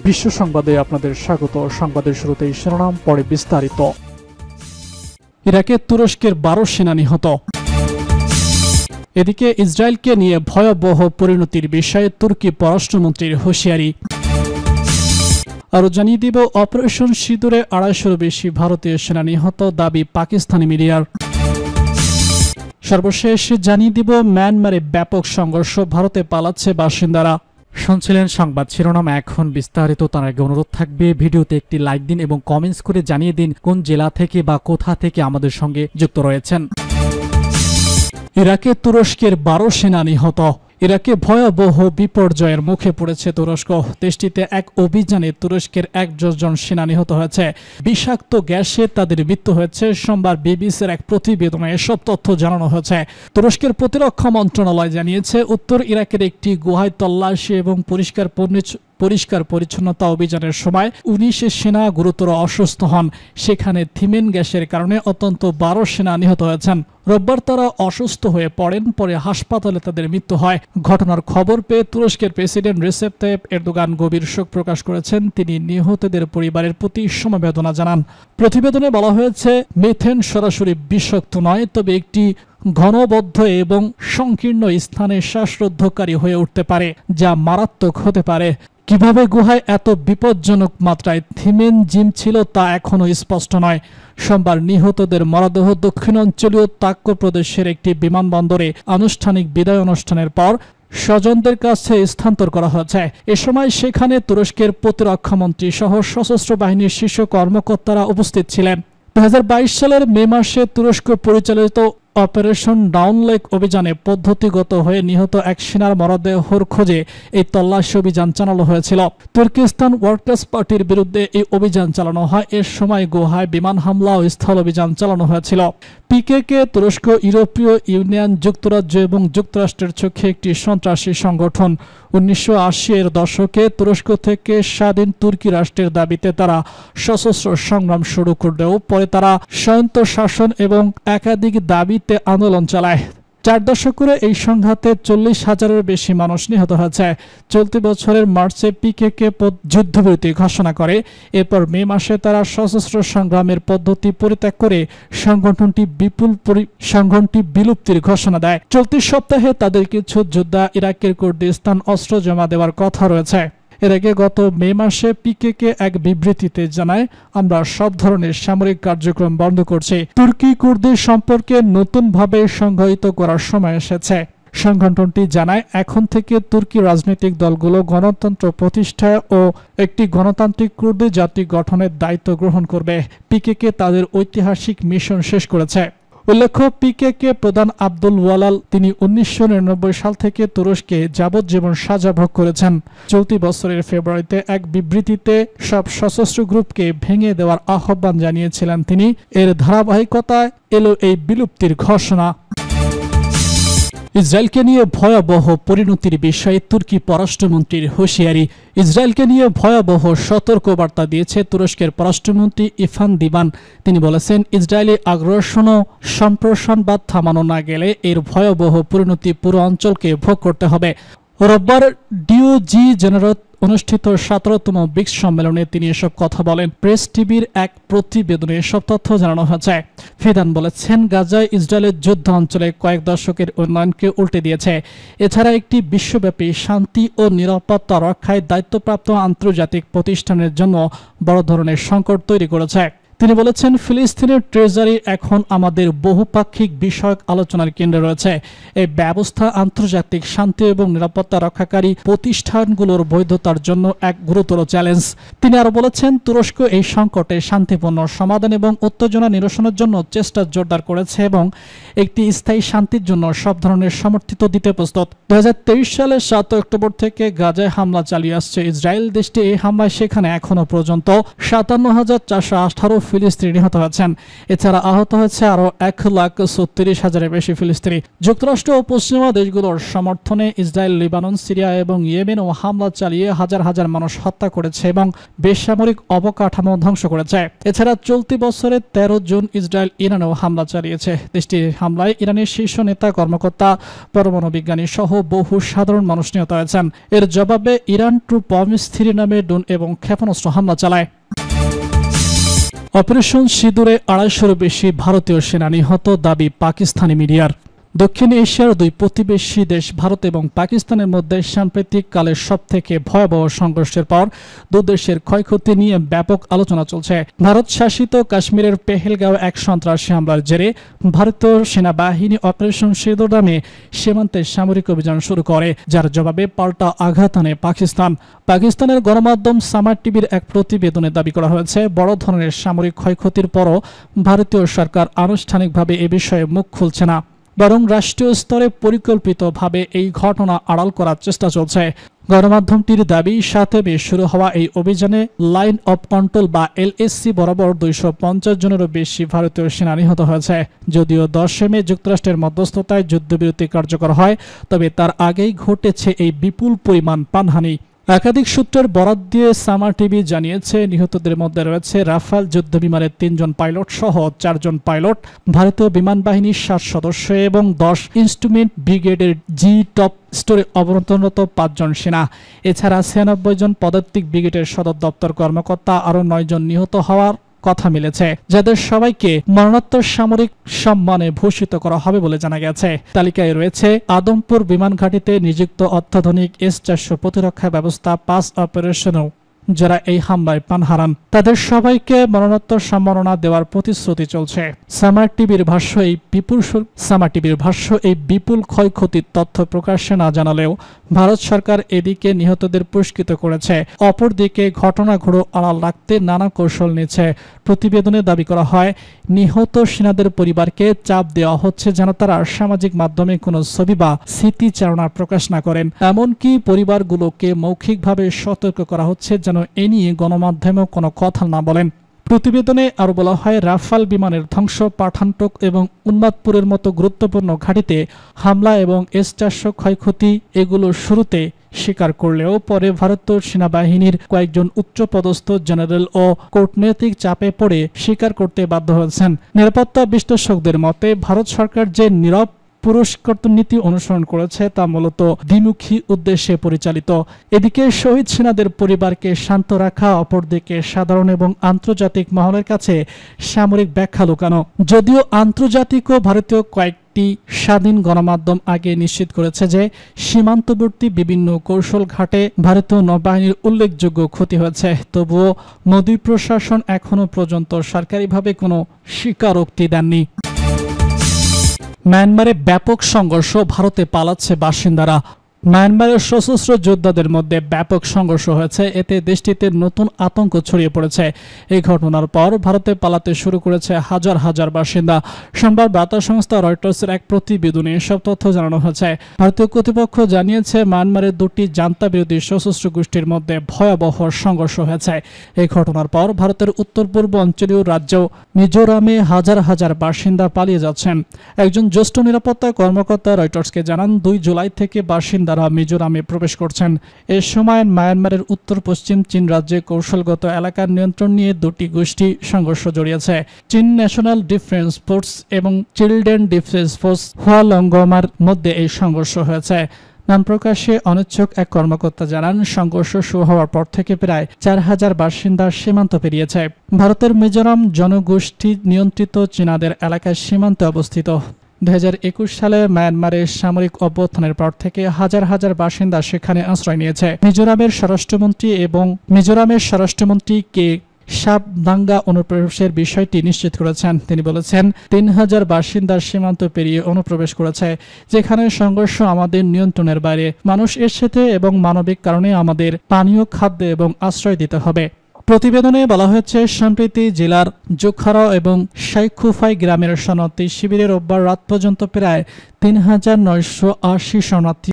বিশ্ব সংবাদে আপনাদের স্বাগত। সংবাদের শুরুতেই শিরোনাম, পরে বিস্তারিত। ইরাকে তুরস্কের 12 সেনা নিহত। এদিকে ইসরায়েলকে নিয়ে ভয়াবহ পরিণতির বিষয়ে তুর্কি পররাষ্ট্রমন্ত্রীর হুঁশিয়ারি। আরও জানিয়ে দিব, অপারেশন সিঁদুরে 250-এরও বেশি ভারতীয় সেনা নিহত, দাবি পাকিস্তানি মিডিয়ার। সর্বশেষ জানিয়ে দিব, মিয়ানমারে ব্যাপক সংঘর্ষ, ভারতে পালাচ্ছে বাসিন্দারা। শুনছিলেন সংবাদ শিরোনাম, এখন বিস্তারিত। তার আগে অনুরোধ থাকবে, ভিডিওতে একটি লাইক দিন এবং কমেন্টস করে জানিয়ে দিন কোন জেলা থেকে বা কোথা থেকে আমাদের সঙ্গে যুক্ত রয়েছেন। ইরাকে তুরস্কের 12 সেনা নিহত। ইরাকে ভয়াবহ বিপর্যয়ের মুখে পড়েছে তুরস্ক। দেশটিতে এক অভিযানে তুরস্কের 1 জন সেনা নিহত হয়েছে। বিষাক্ত গ্যাসে তাদের মৃত্যু হয়েছে। সোমবার বিবিসির এক প্রতিবেদনে এসব তথ্য জানানো হয়েছে। তুরস্কের প্রতিরক্ষা মন্ত্রণালয় জানিয়েছে, উত্তর ইরাকের একটি গুহায় তল্লাশি এবং পরিষ্কার পরিচ্ছন্নতা অভিযানের সময় 19 সেনা গুরুতর অসুস্থ হন। সেখানে থিমেন গ্যাসের কারণে অন্তত 12 সেনা নিহত হয়েছেন। রোববার তারা অসুস্থ হয়ে পড়েন, পরে হাসপাতালে তাদের মৃত্যু হয়। ঘটনার খবর পেয়ে তুরস্কের প্রেসিডেন্ট রিসেপ তাইয়েপ এরদোগান গভীর শোক প্রকাশ করেছেন। তিনি নিহতদের পরিবারের প্রতি সমবেদনা জানান। প্রতিবেদনে বলা হয়েছে, মিথেন সরাসরি বিষাক্ত নয়, তবে একটি ঘনবদ্ধ এবং সংকীর্ণ স্থানে শ্বাসরুদ্ধকারী হয়ে উঠতে পারে, যা মারাত্মক হতে পারে। কিভাবে গুহায় এত বিপজ্জনক মাত্রায় থিমেনজিম ছিল তা এখনও স্পষ্ট নয়। সোমবার নিহতদের মরদেহ দক্ষিণাঞ্চলীয় তাক্কো প্রদেশের একটি বিমানবন্দরে আনুষ্ঠানিক বিদায় অনুষ্ঠানের পর স্বজনদের কাছে স্থানান্তর করা হয়েছে। এ সময় সেখানে তুরস্কের প্রতিরক্ষামন্ত্রী সহ সশস্ত্র বাহিনীর শীর্ষ কর্মকর্তারা উপস্থিত ছিলেন। 2022 সালের মে মাসে তুরস্ক পরিচালিত অপারেশন ডাউনলেক অভিযানে পদ্ধতিগত হয়ে নিহত এক সেনার মরদেহর খোঁজে এই তল্লাশি অভিযান চালানো হয়েছিল। তুর্কিস্তান ওয়ার্কার্স পার্টির বিরুদ্ধে এই অভিযান চালানো হয়। এর সময় গুহায় বিমান হামলা ও স্থল অভিযান চালানো হয়েছিল। পিকেকে তুরস্ক, ইউরোপীয় ইউনিয়ন, যুক্তরাজ্য এবং যুক্তরাষ্ট্রের চোখে একটি সন্ত্রাসী সংগঠন। 1980-এর দশকে তুরস্ক থেকে স্বাধীন তুর্কি রাষ্ট্রের দাবিতে তারা সশস্ত্র সংগ্রাম শুরু করলেও পরে তারা স্বায়ত্তশাসন এবং একাধিক দাবিতে আন্দোলন চালায়। 4 দশক করে এই সংঘাতে 40,000-এর বেশি মানুষ নিহত হয়েছে। চলতি বছরের মার্চে পিকেকে যুদ্ধবিরতি ঘোষণা করে। এরপর মে মাসে তারা সশস্ত্র সংগ্রামের পদ্ধতি পরিত্যাগ করে সংগঠনটি বিলুপ্তির ঘোষণা দেয়। চলতি সপ্তাহে তাদের কিছু যোদ্ধা ইরাকের কুর্দিস্তান অস্ত্র জমা দেওয়ার কথা রয়েছে। এর আগে গত মে মাসে পিকেকে এক বিবৃতিতে জানায়, আমরা সব ধরনের সামরিক কার্যক্রম বন্ধ করছি। তুর্কি কুর্দির সম্পর্কে নতুনভাবে সংজ্ঞায়িত করার সময় এসেছে। সংগঠনটি জানায়, এখন থেকে তুর্কি রাজনৈতিক দলগুলো গণতন্ত্র প্রতিষ্ঠায় ও একটি গণতান্ত্রিক কুর্দি জাতি গঠনের দায়িত্ব গ্রহণ করবে। পিকেকে তাদের ঐতিহাসিক মিশন শেষ করেছে। উল্লেখ্য, পিকেকে প্রধান আব্দুল ওয়ালাল, তিনি 1999 সাল থেকে তুরস্কে যাবজ্জীবন সাজা ভোগ করেছেন। চলতি বছরের ফেব্রুয়ারিতে এক বিবৃতিতে সব সশস্ত্র গ্রুপকে ভেঙে দেওয়ার আহ্বান জানিয়েছিলেন তিনি। এর ধারাবাহিকতায় এলো এই বিলুপ্তির ঘোষণা। ইসরায়েলকে নিয়ে ভয়াবহ পরিণতির বিষয়ে তুর্কি পররাষ্ট্রমন্ত্রীর হুঁশিয়ারি। ইসরায়েলকে নিয়ে ভয়াবহ সতর্কবার্তা দিয়েছে তুরস্কের পররাষ্ট্রমন্ত্রী ইফান দিবান। তিনি বলেছেন, ইসরায়েলি আগ্রাসন ও সম্প্রসারণবাদ থামানো না গেলে এর ভয়াবহ পরিণতি পুরো অঞ্চলকে ভোগ করতে হবে। রোববার ডিওজি জেনারেল অনুষ্ঠিত 17তম ব্রিক্স সম্মেলনে তিনি এসব কথা বলেন। প্রেস টিভির এক প্রতিবেদনে এসব তথ্য জানানো হয়েছে। ফিদান বলেছেন, গাজায় ইসরায়েলের যুদ্ধ অঞ্চলে কয়েক দশকের উন্নয়নকে উল্টে দিয়েছে। এছাড়া একটি বিশ্বব্যাপী শান্তি ও নিরাপত্তা রক্ষায় দায়িত্বপ্রাপ্ত আন্তর্জাতিক প্রতিষ্ঠানের জন্য বড় ধরনের সংকট তৈরি করেছে। তিনি বলেছেন, ফিলিস্তিনের ট্রেজারি এখন আমাদের বহুপাক্ষিক বিষয়ক আলোচনার কেন্দ্রে রয়েছে। এই ব্যবস্থা আন্তর্জাতিক শান্তি এবং নিরাপত্তা রক্ষাকারী প্রতিষ্ঠানগুলোর বৈধতার জন্য এক গুরুতর চ্যালেঞ্জ। তিনি আরো বলেছেন, তুরস্ক এই সংকটে শান্তিপূর্ণ সমাধান এবং উত্তেজনা নিরসনের জন্য চেষ্টা জোরদার করেছে এবং একটি স্থায়ী শান্তির জন্য সব ধরনের সমর্থিত দিতে প্রস্তুত। 2023 সালের 7 অক্টোবর থেকে গাজায় হামলা চালিয়ে আসছে ইসরায়েল। দেশটি এই হামলায় সেখানে এখনো পর্যন্ত 57,418 ফিলিস্তিনি নিহত হয়েছেন। এছাড়া আহত হয়েছে আরও 1,36,000-এর বেশি ফিলিস্তিনি। যুক্তরাষ্ট্র ও পশ্চিমা দেশগুলোর সমর্থনে ইসরায়েল লিবানন, সিরিয়া এবং ইয়েমেনও হামলা চালিয়ে হাজার হাজার মানুষ হত্যা করেছে এবং বেসামরিক অবকাঠামো ধ্বংস করেছে। এছাড়া চলতি বছরের 13 জুন ইসরায়েল ইরানেও হামলা চালিয়েছে। দেশটির হামলায় ইরানের শীর্ষ নেতা, কর্মকর্তা, পরমাণু বিজ্ঞানী সহ বহু সাধারণ মানুষ নিহত হয়েছেন। এর জবাবে ইরান ট্রু প্রমিস 3 নামে ড্রোন এবং ক্ষেপণাস্ত্র হামলা চালায়। অপারেশন সিঁদুরে 250-এরও বেশি ভারতীয় সেনা নিহত, দাবি পাকিস্তানি মিডিয়ার। দক্ষিণ এশিয়ার দুই প্রতিবেশী দেশ ভারত এবং পাকিস্তানের মধ্যে সাম্প্রতিক কালের সবথেকে ভয়াবহ সংঘর্ষের পর দুদেশের ক্ষয়ক্ষতি নিয়ে ব্যাপক আলোচনা চলছে। ভারত শাসিত কাশ্মীরের পেহেলগাঁও এক সন্ত্রাসী হামলার জেরে ভারতীয় সেনাবাহিনী অপারেশন সিঁদুর নামে সীমান্তে সামরিক অভিযান শুরু করে, যার জবাবে পাল্টা আঘাত আনে পাকিস্তান। পাকিস্তানের গণমাধ্যম সামার টিভির এক প্রতিবেদনে দাবি করা হয়েছে, বড় ধরনের সামরিক ক্ষয়ক্ষতির পরও ভারতীয় সরকার আনুষ্ঠানিকভাবে এ বিষয়ে মুখ খুলছে না, বরং রাষ্ট্রীয় স্তরে পরিকল্পিতভাবে এই ঘটনা আড়াল করার চেষ্টা চলছে। গণমাধ্যমটির দাবি, 7 মে শুরু হওয়া এই অভিযানে লাইন অব কন্ট্রোল বা LAC বরাবর 250 জনেরও বেশি ভারতীয় সেনা নিহত হয়েছে। যদিও 10 মে যুক্তরাষ্ট্রের মধ্যস্থতায় যুদ্ধবিরতি কার্যকর হয়, তবে তার আগেই ঘটেছে এই বিপুল পরিমাণ প্রাণহানি। একাধিক সূত্রের বরাত দিয়ে সামার টিভি জানিয়েছে, নিহতদের মধ্যে রয়েছে রাফাল যুদ্ধবিমানের 3 জন পাইলট সহ 4 জন পাইলট, ভারতীয় বিমান বাহিনীর 7 সদস্য এবং 10 ইনস্ট্রুমেন্ট ব্রিগেডের টপ স্টোরে অবতরণরত 5 জন সেনা। এছাড়া 96 জন পদাতিক ব্রিগেডের সদর দপ্তর কর্মকর্তা, আরও 9 জন নিহত হওয়ার কথা মিলেছে, যাদের সবাইকে মরণোত্তর সামরিক সম্মানে ভূষিত করা হবে বলে জানা গেছে। তালিকায় রয়েছে আদমপুর বিমান ঘাঁটিতে নিযুক্ত অত্যাধুনিক S-400 প্রতিরক্ষা ব্যবস্থা 5 অপারেশনেও যারা এই হামলায় প্রাণ হারান, তাদের সবাইকে মরণোত্তর সম্মাননা দেওয়ার প্রতিশ্রুতি চলছে। সামার টিভির ভাষ্য, এই বিপুল ক্ষয়ক্ষতির তথ্য প্রকাশ্যে না জানালেও ভারত সরকার এদিকে নিহতদের পুরস্কৃত করেছে, অপরদিকে ঘটনাগুলো আড়াল রাখতে নানা কৌশল নিচ্ছে। প্রতিবেদনে দাবি করা হয়, নিহত সেনাদের পরিবারকে চাপ দেওয়া হচ্ছে যেন তারা সামাজিক মাধ্যমে কোনো ছবি বা স্মৃতিচারণা প্রকাশ না করেন। এমনকি পরিবারগুলোকে মৌখিকভাবে সতর্ক করা হচ্ছে যেন এ নিয়ে গণমাধ্যমেও কোনো কথা না বলেন। প্রতিবেদনে আরও বলা হয়, রাফাল বিমানের ধ্বংস, পাঠানটক এবং উন্মাদপুরের মতো গুরুত্বপূর্ণ ঘাঁটিতে হামলা এবং S-400 ক্ষয়ক্ষতি এগুলো শুরুতে স্বীকার করলেও পরে ভারতীয় সেনাবাহিনীর কয়েকজন উচ্চপদস্থ জেনারেল ও কূটনৈতিক চাপে পড়ে স্বীকার করতে বাধ্য হয়েছেন। নিরাপত্তা বিশ্লেষকদের মতে, ভারত সরকার যে নীরব পুরস্কার নীতি অনুসরণ করেছে তা মূলত দ্বিমুখী উদ্দেশ্যে পরিচালিত। এদিকে শহীদ সেনাদের পরিবারকে শান্ত রাখা, অপরদিকে সাধারণ এবং আন্তর্জাতিক মহলের কাছে সামরিক ব্যাখ্যা লুকানো। যদিও আন্তর্জাতিক ও ভারতীয় কয়েকটি স্বাধীন গণমাধ্যম আগে নিশ্চিত করেছে যে সীমান্তবর্তী বিভিন্ন কৌশল ঘাটে ভারতীয় নৌবাহিনীর উল্লেখযোগ্য ক্ষতি হয়েছে, তবুও মোদী প্রশাসন এখনো পর্যন্ত সরকারিভাবে কোনো স্বীকারোক্তি দেননি। মায়ানমারে ব্যাপক সংঘর্ষ, ভারতে পালাচ্ছে বাসিন্দারা। মায়ানমারের সশস্ত্র যোদ্ধাদের মধ্যে ব্যাপক সংঘর্ষ হয়েছে, এতে দেশটিতে নতুন আতঙ্ক ছড়িয়ে পড়েছে। এই ঘটনার পর ভারতে পালাতে শুরু করেছে হাজার হাজার বাসিন্দা। সোমবার বার্তা সংস্থা রয়টার্সের এক প্রতিবেদনে এসব তথ্য জানানো হয়েছে। ভারতীয় কর্তৃপক্ষ জানিয়েছে, মায়ানমারের 2টি জান্তা বিরোধী সশস্ত্র গোষ্ঠীর মধ্যে ভয়াবহ সংঘর্ষ হয়েছে। এই ঘটনার পর ভারতের উত্তর পূর্ব অঞ্চলীয় রাজ্য মিজোরামে হাজার হাজার বাসিন্দা পালিয়ে যাচ্ছেন। একজন জ্যেষ্ঠ নিরাপত্তা কর্মকর্তা রয়টার্সকে জানান, 2 জুলাই থেকে বাসিন্দা মিজোরামে প্রবেশ করছেন। এ সময় মায়ানমারের উত্তর পশ্চিম চীন রাজ্যে কৌশলগত এলাকার নিয়ন্ত্রণ নিয়ে 2টি গোষ্ঠী সংঘর্ষ জড়িয়েছে। চীন ন্যাশনাল ডিফেন্স ফোর্স এবং চিলড্রেন ডিফেন্স ফোর্স হুয়ালঙ্গমার মধ্যে এই সংঘর্ষ হয়েছে। নাম প্রকাশে অনিচ্ছুক এক কর্মকর্তা জানান, সংঘর্ষ শুরু হওয়ার পর থেকে প্রায় 4000 বাসিন্দা সীমান্ত পেরিয়েছে। ভারতের মিজোরাম জনগোষ্ঠী নিয়ন্ত্রিত চীনাদের এলাকায় সীমান্তে অবস্থিত। 2021 সালে মায়ানমারের সামরিক অভ্যুত্থানের পর থেকে হাজার হাজার বাসিন্দা সেখানে আশ্রয় নিয়েছে। মিজোরামের স্বরাষ্ট্রমন্ত্রী কে সাবদাঙ্গা অনুপ্রবেশের বিষয়টি নিশ্চিত করেছেন। তিনি বলেছেন, 3000 বাসিন্দার সীমান্ত পেরিয়ে অনুপ্রবেশ করেছে, যেখানে সংঘর্ষ আমাদের নিয়ন্ত্রণের বাইরে। মানুষ এর সাথে এবং মানবিক কারণে আমাদের পানীয়, খাদ্য এবং আশ্রয় দিতে হবে। প্রতিবেদনে বলা হয়েছে, সম্প্রতি জেলার জোখারা এবং শাইখুফাই গ্রামের শরণার্থী শিবিরে রোববার রাত পর্যন্ত প্রায় 3980 শরণার্থী